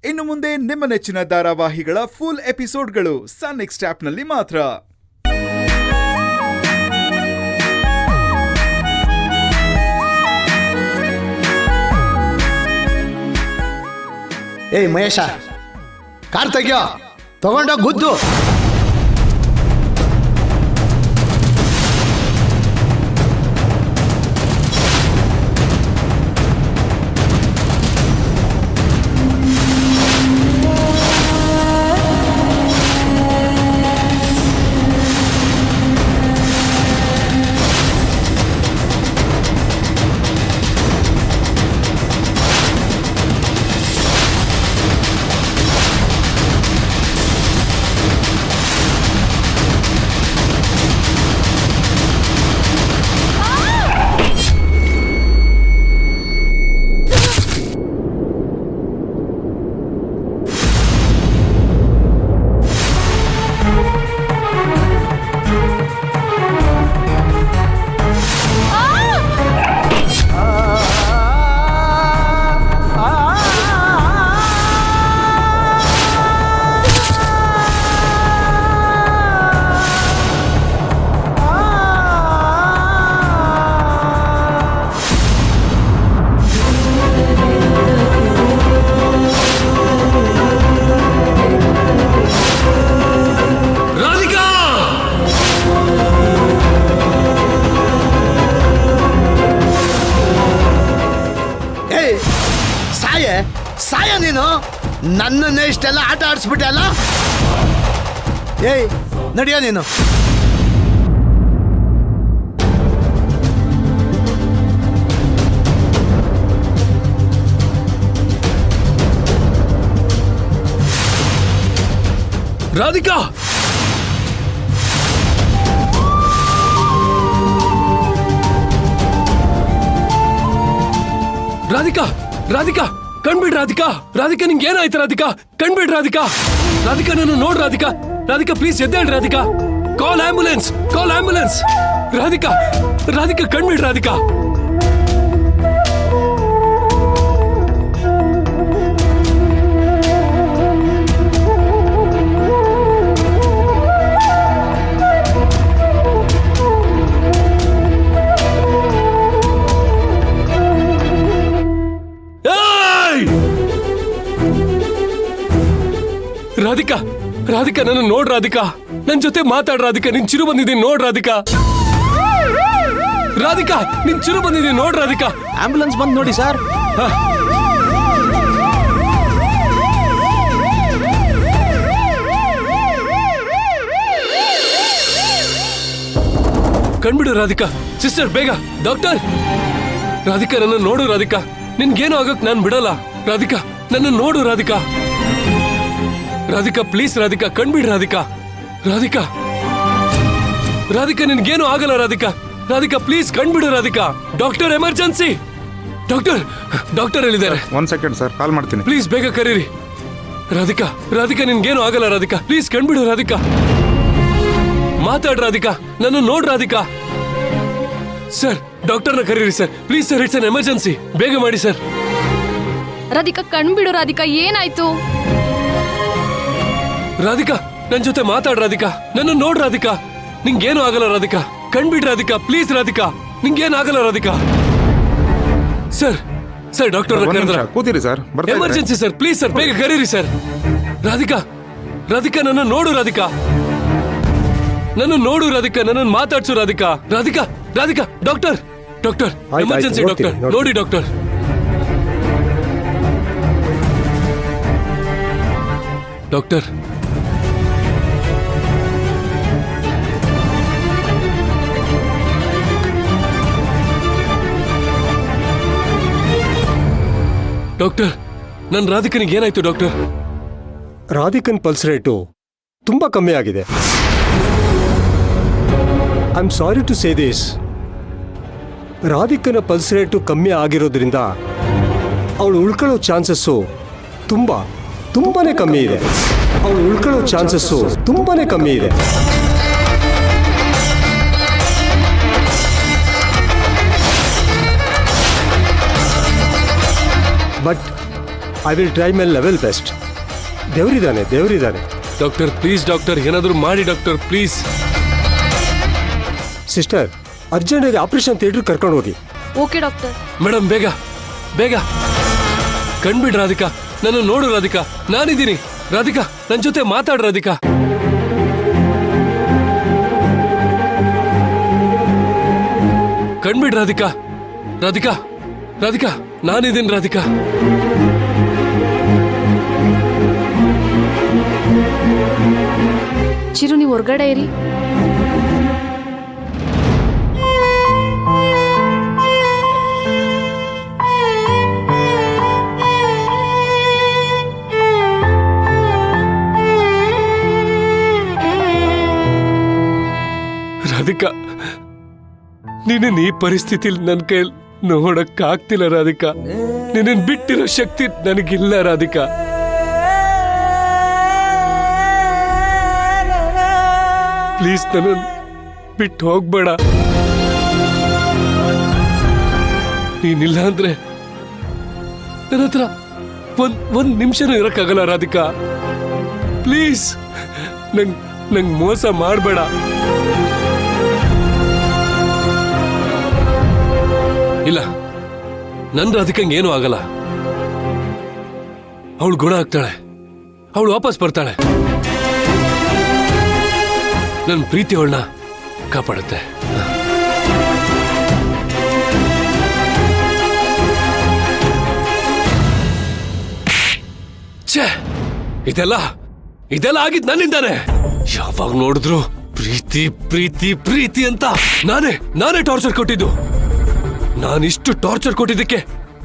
ಇನ್ನು ಮುಂದೆ ನಿಮ್ಮ ನೆಚ್ಚಿನ ಧಾರಾವಾಹಿಗಳ ಫುಲ್ ಎಪಿಸೋಡ್ಗಳು ಸನ್ ನೆಕ್ಸ್ಟ್ ಆಪ್ನಲ್ಲಿ ಮಾತ್ರ. ಏಯ್ ಮಹೇಶ, ಕಾರ್ ತೆಗಿಯೋ, ತಗೊಂಡೋಗಿ ಗುದ್ದು. ಸಾಯ ನೀನು, ನನ್ನನ್ನೇ ಇಷ್ಟೆಲ್ಲ ಆಟ ಆಡಿಸ್ಬಿಟ್ಟೆ ಅಲ್ಲ. ಏಯ್ ನಡಿಯೋ ನೀನು. ರಾಧಿಕಾ, ರಾಧಿಕಾ, ರಾಧಿಕಾ ಕಣ್ಬಿಡ್. ರಾಧಿಕಾ, ರಾಧಿಕಾ ನಿಂಗೆ ಏನಾಯ್ತು? ರಾಧಿಕಾ ಕಣ್ಬಿಡ್. ರಾಧಿಕಾ, ರಾಧಿಕಾ ನನ್ನ ನೋಡ್. ರಾಧಿಕಾ, ರಾಧಿಕಾ ಪ್ಲೀಸ್ ಎದ್ದೇಳಿ. Radhika, call ambulance, call ambulance. Radhika, Radhika ಕಣ್ಬಿಡ್. ರಾಧಿಕಾ, ರಾಧಿಕಾ, ರಾಧಿಕಾ ನನ್ನ ನೋಡ್. ರಾಧಿಕಾ ನನ್ ಜೊತೆ ಮಾತಾಡ್. ರಾಧಿಕಾ ನಿನ್ ಚಿರು ಬಂದಿದ್ದೀನಿ ನೋಡ್. ರಾಧಿಕಾ, ರಾಧಿಕಾ ನಿನ್ ಚಿರು ಬಂದಿದ್ದೀನಿ ನೋಡ್. ರಾಧಿಕಾ, ಆಂಬ್ಯುಲೆನ್ಸ್ ಬಂದ್ ನೋಡಿ ಸರ್. ಕಣ್ಬಿಡು ರಾಧಿಕಾ. ಸಿಸ್ಟರ್ ಬೇಗ, ಡಾಕ್ಟರ್. ರಾಧಿಕಾ ನನ್ನ ನೋಡು. ರಾಧಿಕಾ ನಿನ್ಗೇನು ಆಗಕ್ ನಾನ್ ಬಿಡಲ್ಲ. ರಾಧಿಕಾ ನನ್ನ ನೋಡು. ರಾಧಿಕಾ, ರಾಧಿಕಾ ಪ್ಲೀಸ್. ರಾಧಿಕಾ ಕಣ್ಬಿಡ್. ರಾಧಿಕಾ, ರಾಧಿಕಾ, ರಾಧಿಕಾ ನಿನ್ಗೇನು ಆಗಲ್ಲ. ರಾಧಿಕಾ, ರಾಧಿಕಾ ಪ್ಲೀಸ್ ಕಣ್ಬಿಡು. Radhika, doctor emergency. Doctor, doctor ಹೇಳಿದ್ದಾರೆ. ಒಂದ್ ಸೆಕೆಂಡ್ ಸರ್, ಕಾಲ್ ಮಾಡ್ತೀನಿ. ಪ್ಲೀಸ್ ಬೇಗ ಕರೀರಿ. ರಾಧಿಕಾ, ರಾಧಿಕಾ ನಿನ್ಗೇನು ಆಗಲ್ಲ. ರಾಧಿಕಾ ಪ್ಲೀಸ್ ಕಣ್ಬಿಡು. ರಾಧಿಕಾ ಮಾತಾಡ್. ರಾಧಿಕಾ ನನ್ನ ನೋಡ್. ರಾಧಿಕಾ ಸರ್, ಡಾಕ್ಟರ್ನ ಕರೀರಿ sir please. Sir it's an emergency, ಬೇಗ ಮಾಡಿ ಸರ್. ರಾಧಿಕಾ ಕಣ್ಬಿಡು. ರಾಧಿಕಾ ಏನಾಯ್ತು? ರಾಧಿಕಾ ನನ್ ಜೊತೆ ಮಾತಾಡ್. ರಾಧಿಕಾ ನನ್ನ ನೋಡ್. ರಾಧಿಕಾ ನಿಂಗೇನು ಆಗಲ್ಲ. ರಾಧಿಕಾ ಕಣ್ಬಿಡ್. ರಾಧಿಕಾ ಪ್ಲೀಸ್. ರಾಧಿಕಾ ನಿಂಗೇನು ಆಗಲ್ಲ. ರಾಧಿಕಾ ಸರ್, ಸರ್ ಡಾಕ್ಟರ್ ಕೂತಿರಿ sir, emergency sir please sir ಬೇಗ ಕರೀರಿ ಸರ್. ರಾಧಿಕಾ, ರಾಧಿಕಾ ನನ್ನ ನೋಡು. ರಾಧಿಕಾ ನನ್ನ ನೋಡು. ರಾಧಿಕಾ ನನ್ನ ಮಾತಾಡ್ಸು. Radhika, Radhika, Radhika doctor, doctor emergency. Doctor ನೋಡಿ. ಡಾಕ್ಟರ್, ಡಾಕ್ಟರ್ ಡಾಕ್ಟರ್ ನನ್ನ ರಾಧಿಕನಿಗೆ ಏನಾಯ್ತು? ಡಾಕ್ಟರ್, ರಾಧಿಕನ್ ಪಲ್ಸ್ ರೇಟು ತುಂಬಾ ಕಮ್ಮಿ ಆಗಿದೆ. I am sorry to say this. ರಾಧಿಕನ ಪಲ್ಸ್ ರೇಟು ಕಮ್ಮಿ ಆಗಿರೋದ್ರಿಂದ ಅವಳು ಉಳ್ಕೊಳ್ಳೋ ಚಾನ್ಸಸ್ಸು ತುಂಬಾನೇ ಕಮ್ಮಿ ಇದೆ. ಅವಳು ಉಳ್ಕೊಳ್ಳೋ ಚಾನ್ಸಸ್ಸು ತುಂಬಾನೇ ಕಮ್ಮಿ ಇದೆ. But I will try my level best. ದೇವರಿದ್ದಾನೆ. ಡಾಕ್ಟರ್ ಪ್ಲೀಸ್ ಡಾಕ್ಟರ್, ಏನಾದರೂ ಮಾಡಿ ಡಾಕ್ಟರ್ ಪ್ಲೀಸ್. ಸಿಸ್ಟರ್, ಅರ್ಜೆಂಟಾಗಿ ಆಪರೇಷನ್ ಥಿಯೇಟ್ರ್ ಕರ್ಕೊಂಡು ಹೋಗಿ. Okay doctor. ಮೇಡಮ್ ಬೇಗ ಕಣ್ಬಿಡ್ ರಾಧಿಕಾ, ನನ್ನ ನೋಡು ರಾಧಿಕಾ, ನಾನಿದ್ದೀನಿ. ರಾಧಿಕಾ, ನನ್ನ ಜೊತೆ ಮಾತಾಡು ರಾಧಿಕಾ. ಕಣ್ಬಿಡ್ ರಾಧಿಕಾ, ನಾನಿದ್ದೀನಿ ರಾಧಿಕಾ. ಚಿರು, ನೀವು ಹೊರಗಡೆ ಇರಿ. ರಾಧಿಕಾ, ನೀನು ಈ ಪರಿಸ್ಥಿತಿಲಿ ನನ್ನ ಕೈಯಲ್ಲಿ ನೋಡಕ್ಕಾಗ್ತಿಲ್ಲ ರಾಧಿಕಾ. ನಿನ್ನ ಬಿಟ್ಟಿರೋ ಶಕ್ತಿ ನನಗಿಲ್ಲ ರಾಧಿಕಾ. ಪ್ಲೀಸ್ ನನ್ನ ಬಿಟ್ಟು ಹೋಗ್ಬೇಡ. ನೀನಿಲ್ಲ ಅಂದ್ರೆ ನನ್ನ ಹತ್ರ ಒಂದ್ ನಿಮಿಷನೂ ಇರಕ್ಕಾಗಲ್ಲ ರಾಧಿಕಾ. ಪ್ಲೀಸ್ ನಂಗ್ ಮೋಸ ಮಾಡಬೇಡ. ಇಲ್ಲ, ನನ್ ರಾಧಿಕಂಗೆ ಏನೂ ಆಗಲ್ಲ. ಅವಳು ಗುಣ ಆಗ್ತಾಳೆ, ಅವಳು ವಾಪಸ್ ಬರ್ತಾಳೆ. ನನ್ನ ಪ್ರೀತಿ ಅವಳನ್ನ ಕಾಪಾಡುತ್ತೆ. ಛೇ, ಇದೆಲ್ಲ ಆಗಿದ್ ನನ್ನಿಂದಾನೆ. ಯಾವಾಗ ನೋಡಿದ್ರು ಪ್ರೀತಿ ಪ್ರೀತಿ ಪ್ರೀತಿ ಅಂತ ನಾನೇ ಟಾರ್ಚರ್ ಕೊಟ್ಟಿದ್ದು. ನಾನಿಷ್ಟು ಟಾರ್ಚರ್ ಕೊಟ್ಟಿದ್ದಕ್ಕೆ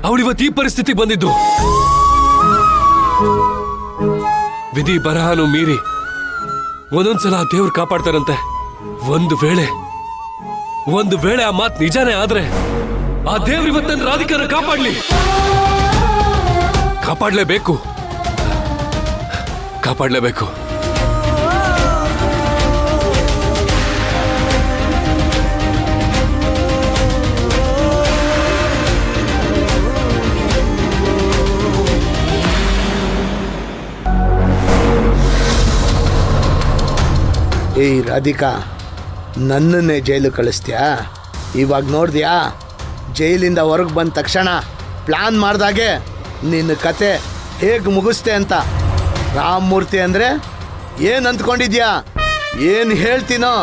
ಅವಳಿವತ್ತು ಈ ಪರಿಸ್ಥಿತಿಗೆ ಬಂದಿದ್ದು. ವಿಧಿ ಬರಹನು ಮೀರಿ ಒಂದೊಂದ್ಸಲ ದೇವ್ರು ಕಾಪಾಡ್ತಾರಂತೆ. ಒಂದು ವೇಳೆ ಆ ಮಾತು ನಿಜಾನೇ ಆದ್ರೆ ಆ ದೇವ್ರು ಇವತ್ತನ್ನು ರಾಧಿಕಾನ ಕಾಪಾಡ್ಲೇಬೇಕು. ಏಯ್ ರಾಧಿಕಾ, ನನ್ನನ್ನೇ ಜೈಲು ಕಳಿಸ್ತೀಯಾ? ಇವಾಗ ನೋಡಿದ್ಯಾ, ಜೈಲಿಂದ ಹೊರಗೆ ಬಂದ ತಕ್ಷಣ ಪ್ಲಾನ್ ಮಾಡ್ದಾಗೆ ನಿನ್ನ ಕತೆ ಹೇಗೆ ಮುಗಿಸ್ತೆ ಅಂತ. ರಾಮಮೂರ್ತಿ ಅಂದರೆ ಏನು ಅಂದ್ಕೊಂಡಿದ್ಯಾ? ಏನು ಹೇಳ್ತೀನೋ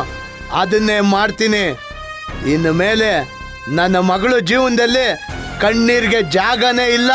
ಅದನ್ನೇ ಮಾಡ್ತೀನಿ. ಇನ್ನು ಮೇಲೆ ನನ್ನ ಮಗಳು ಜೀವನದಲ್ಲಿ ಕಣ್ಣೀರಿಗೆ ಜಾಗನೇ ಇಲ್ಲ.